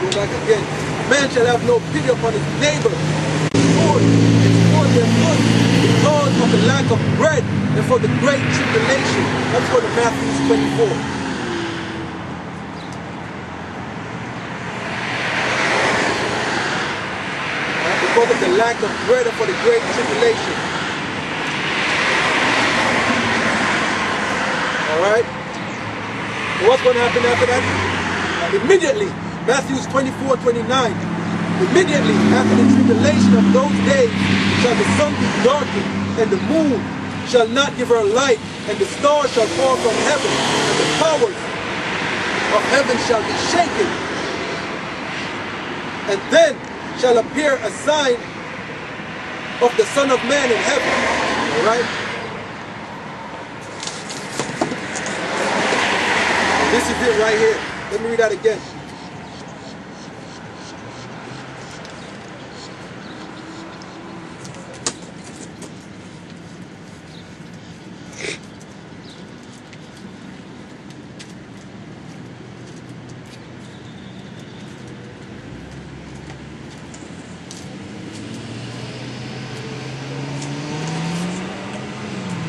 Go back again. Man shall have no pity upon his neighbor. Sword and sword their foot because of the lack of bread and for the great tribulation. Let's go to Matthew 24. Because of the lack of bread and for the great tribulation. Alright? What's going to happen after that? Immediately, Matthew 24:29. Immediately after the tribulation of those days shall the sun be darkened, and the moon shall not give her light, and the stars shall fall from heaven, and the powers of heaven shall be shaken. And then shall appear a sign of the Son of Man in heaven. Alright? This is it right here. Let me read that again.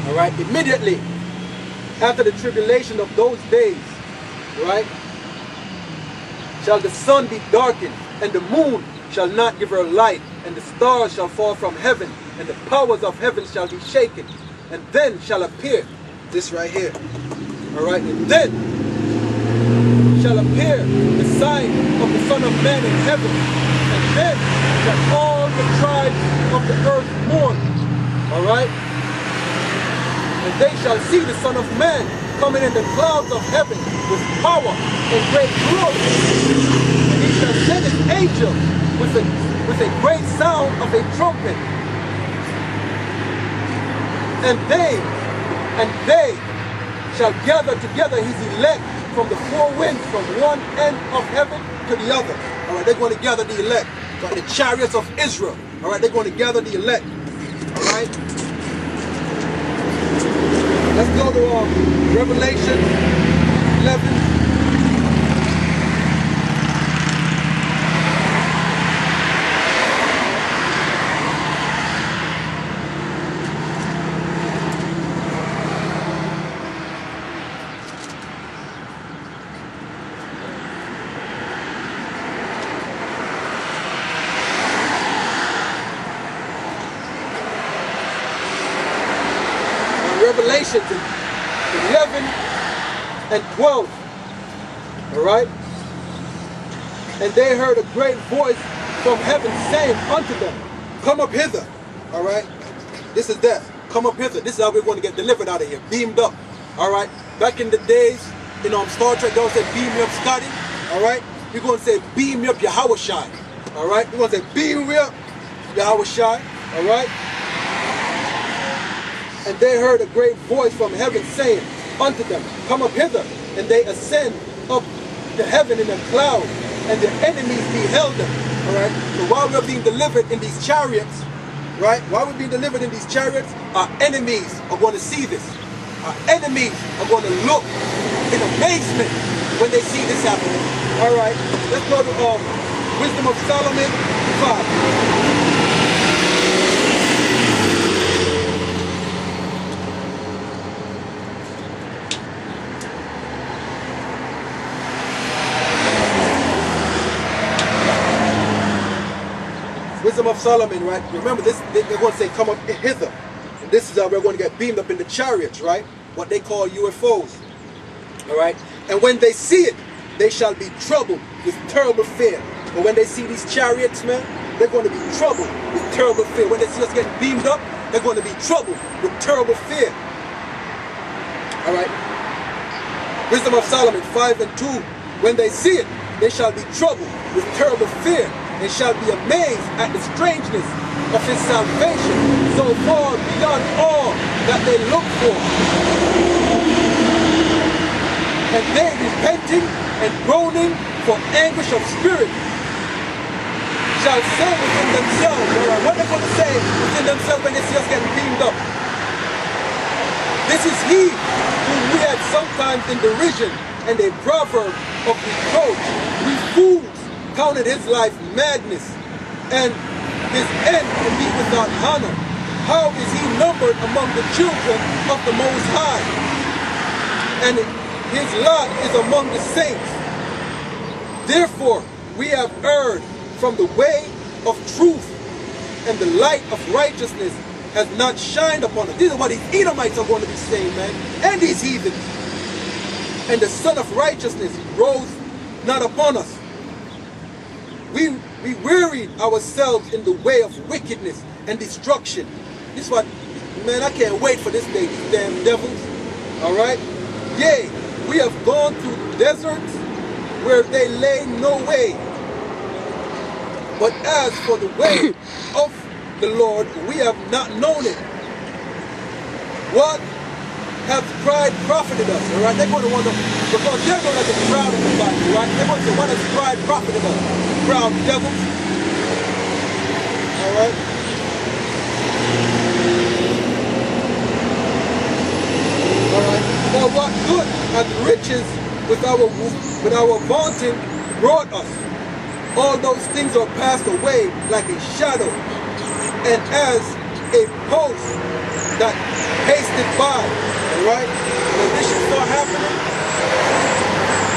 Alright, immediately after the tribulation of those days, right, shall the sun be darkened, and the moon shall not give her light, and the stars shall fall from heaven, and the powers of heaven shall be shaken. And then shall appear this right here. Alright, and then shall appear the sign of the Son of Man in heaven, and then shall all the tribes of the earth mourn. Alright? And they shall see the Son of Man coming in the clouds of heaven with power and great glory. And he shall send his angels with a great sound of a trumpet. And they shall gather together his elect from the four winds, from one end of heaven to the other. All right, they're going to gather the elect. Like the chariots of Israel. All right, they're going to gather the elect. All right. Let's go to Revelation 11. Revelation 11 and 12. Alright? And they heard a great voice from heaven saying unto them, come up hither. Alright? This is death. Come up hither. This is how we're going to get delivered out of here. Beamed up. Alright? Back in the days, Star Trek, they would say, beam me up, Scotty. Alright? We're going to say, beam me up, Yahweh Shai. Alright? We're going to say, beam me up, Yahweh Shai. Alright? And they heard a great voice from heaven saying unto them, come up hither. And they ascend up to heaven in a cloud, and their enemies beheld them. All right. So while we're being delivered in these chariots, right? While we're being delivered in these chariots, our enemies are going to see this. Our enemies are going to look in amazement when they see this happening. All right. Let's go to Wisdom of Solomon 5. Wisdom of Solomon, right? Remember this, they're going to say, come up hither. And this is how we're going to get beamed up in the chariots, right? What they call UFOs. All right? And when they see it, they shall be troubled with terrible fear. But when they see these chariots, man, they're going to be troubled with terrible fear. When they see us getting beamed up, they're going to be troubled with terrible fear. All right? Wisdom of Solomon 5 and 2. When they see it, they shall be troubled with terrible fear, and shall be amazed at the strangeness of his salvation, so far beyond all that they look for. And they, repenting and groaning for anguish of spirit, shall say within themselves, what they're going to say within themselves when they see us getting beamed up. This is he whom we had sometimes in derision and a proverb of reproach. We fools counted his life madness, and his end to be without honor. How is he numbered among the children of the Most High? And his lot is among the saints. Therefore, we have erred from the way of truth, and the light of righteousness has not shined upon us. These are what these Edomites are going to be saying, man, and these heathens. And the Son of Righteousness rose not upon us. We wearied ourselves in the way of wickedness and destruction. This is what, man, I can't wait for this day, these damn devils. All right? Yea, we have gone through deserts where they lay no way. But as for the way of the Lord, we have not known it. What hath pride profited us? All right? They're going to wonder, because they're going to get proud of the Bible, right? They're going to say, what has pride profited us? Proud devils. All right? All right. For what good hath riches with our vaunting brought us? All those things are passed away like a shadow, and as a post that hasted by. All right? When this should start happening,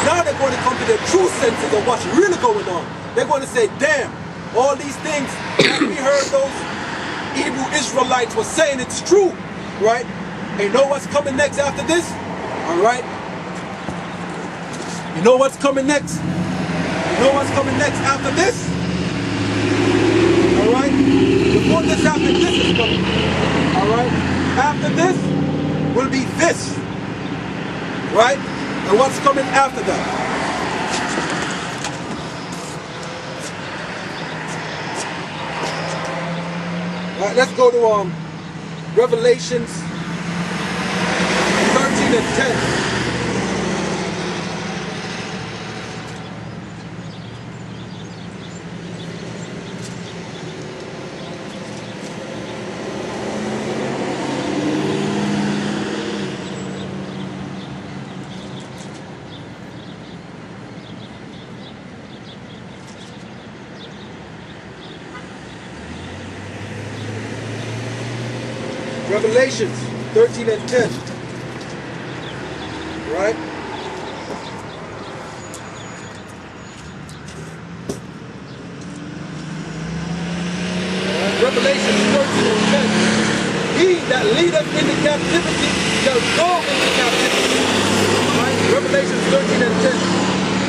now they're going to come to their true senses of what's really going on. They're going to say, damn, all these things that we heard those Hebrew Israelites were saying, it's true, right? And you know what's coming next after this? All right? You know what's coming next? You know what's coming next after this? All right? Before this happens, this is coming. All right? After this will be this. Right? And what's coming after that? All right, let's go to Revelations 13 and 10. Revelations 13 and 10. Right? Revelation 13 and 10. He that leadeth into captivity shall go into captivity. Right? Revelation 13 and 10.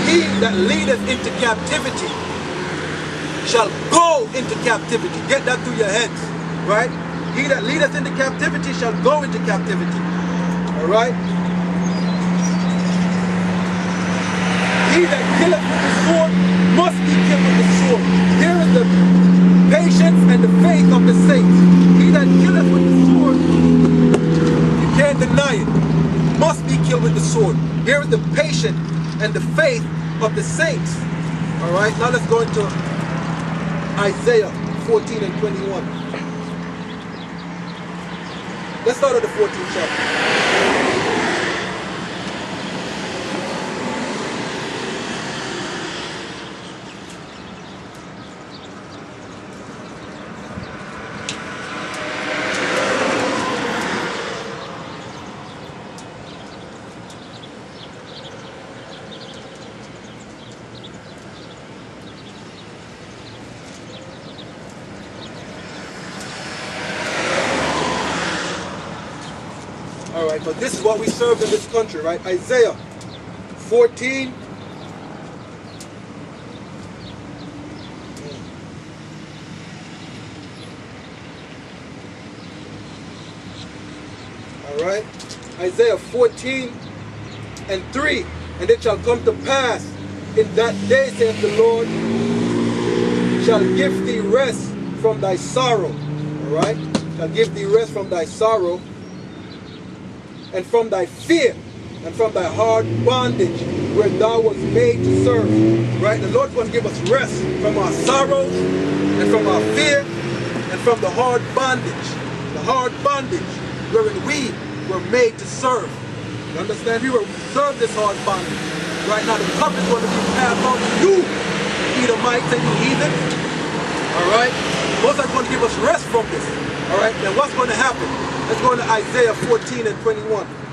He that leadeth into captivity shall go into captivity. Get that through your heads. Right? He that leadeth into captivity shall go into captivity. All right? He that killeth with the sword must be killed with the sword. Here is the patience and the faith of the saints. He that killeth with the sword, you can't deny it, must be killed with the sword. Here is the patience and the faith of the saints. All right? Now let's go into Isaiah 14 and 21. Let's start at the 14th chapter. Alright, but this is what we serve in this country, right? Isaiah 14. Alright? Isaiah 14 and 3. And it shall come to pass in that day, saith the Lord, shall give thee rest from thy sorrow. Alright? Shall give thee rest from thy sorrow, and from thy fear, and from thy hard bondage, where thou was made to serve. Right? The Lord's going to give us rest from our sorrows, and from our fear, and from the hard bondage. The hard bondage wherein we were made to serve. You understand? We were served this hard bondage. Right now the cup is going to be passed on to you, Israelites and you heathens. Alright? Most are going to give us rest from this. Alright? And what's going to happen? Let's go into Isaiah 14 and 21.